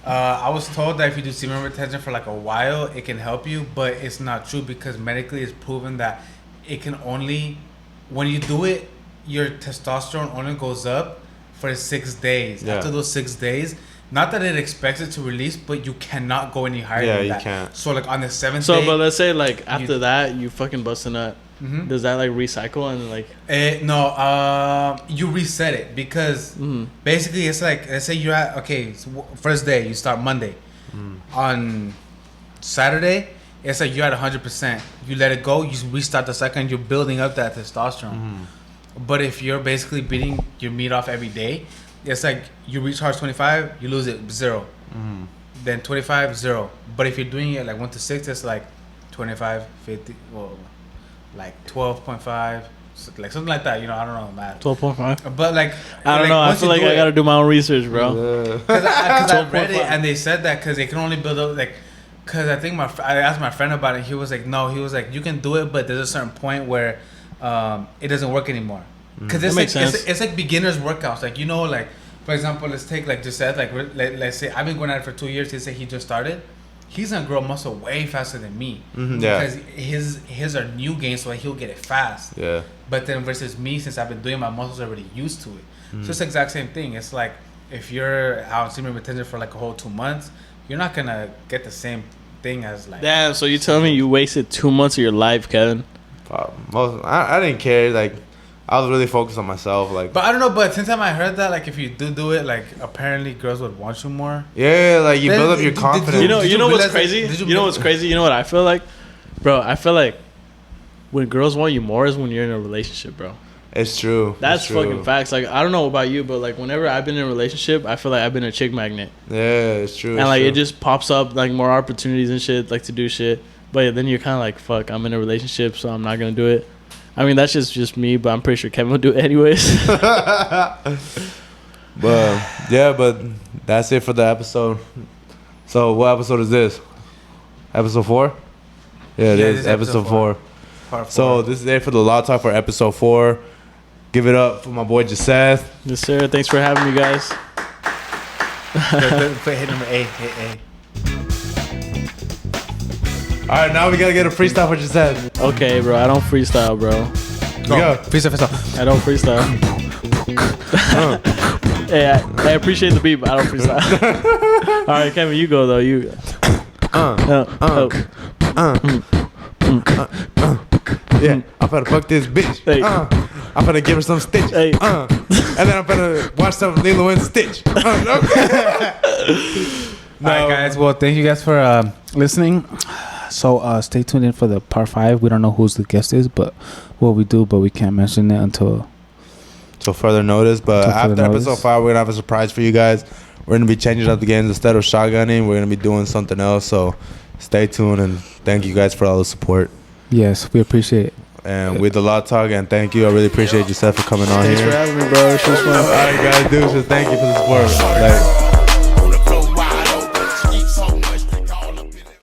I was told that if you do semen retention for like a while, it can help you, but it's not true because medically it's proven that it can only, when you do it, your testosterone only goes up for 6 days. Yeah. After those 6 days, not that it expects it to release, but you cannot go any higher than that. Yeah, you can't. So like on the 7th day. So, but let's say like after that, you fucking bust a nut. Mm-hmm. Does that like recycle and like? No, you reset it because basically it's like let's say you're at first day you start Monday, on Saturday it's like you're at 100%. You let it go, you restart the second. You're building up that testosterone. But if you're basically beating your meat off every day, it's like you recharge 25, you lose it 0, then 25 0. But if you're doing it like 1 to 6, it's like 25 50. Well, like 12.5, like something like that. You know, I don't know math. 12.5. But like I don't know. I feel like I gotta do my own research, bro. Because I read it and they said that because they can only build up like. Because I think I asked my friend about it. He was like, no. He was like, you can do it, but there's a certain point where it doesn't work anymore. Because it's like beginners workouts. Like you know, like for example, let's take like just said like let's say I've been going at it for 2 years. He said he just started. He's gonna grow muscle way faster than me because his are new gains, so like he'll get it fast. Yeah. But then versus me, since I've been doing, my muscles already used to it. So it's the exact same thing. It's like if you're out on semen retention for like a whole 2 months, you're not gonna get the same thing as like. Damn. So you telling me you wasted 2 months of your life, Kevin? I didn't care. Like I was really focused on myself. Like, but I don't know. But since I heard that, like, if you do it, like, apparently girls would want you more. Yeah, like you build up your confidence. You know what's crazy? You know what's crazy? You know what I feel like, bro? I feel like when girls want you more is when you're in a relationship, bro. It's true. That's fucking facts. Like I don't know about you, but like whenever I've been in a relationship, I feel like I've been a chick magnet. Yeah, it's true. And like it just pops up like more opportunities and shit, like to do shit. But then you're kind of like, fuck, I'm in a relationship, so I'm not gonna do it. I mean, that's just me, but I'm pretty sure Kevin will do it anyways. But that's it for the episode. So what episode is this? Episode 4? Yeah, it is episode 4. So this is it for the Lot Tal for episode 4. Give it up for my boy Jaseth. Yes, sir. Thanks for having me, guys. Hit number A. All right, now we gotta get a freestyle for Jaseth. Okay, bro. I don't freestyle, bro. Go. Freestyle. I don't freestyle. Hey, I appreciate the beat, but I don't freestyle. All right, Kevin, you go though. You. Yeah, I'm finna fuck this bitch. Hey. I'm finna give her some stitch. Hey. And then I'm finna watch some Lilo and Stitch. No. All right, guys. Well, thank you guys for listening. So stay tuned in for the part 5. We don't know who's the guest is, but we can't mention it until further notice. But after episode 5, we're gonna have a surprise for you guys. We're gonna be changing up the games. Instead of shotgunning, we're gonna be doing something else. So stay tuned and thank you guys for all the support. Yes, we appreciate it. And with the Lot Tal, and thank you. I really appreciate yourself for coming on Thanks here. Thanks for having me, bro. It was fun. All right, guys, dudes, thank you for the support. Like.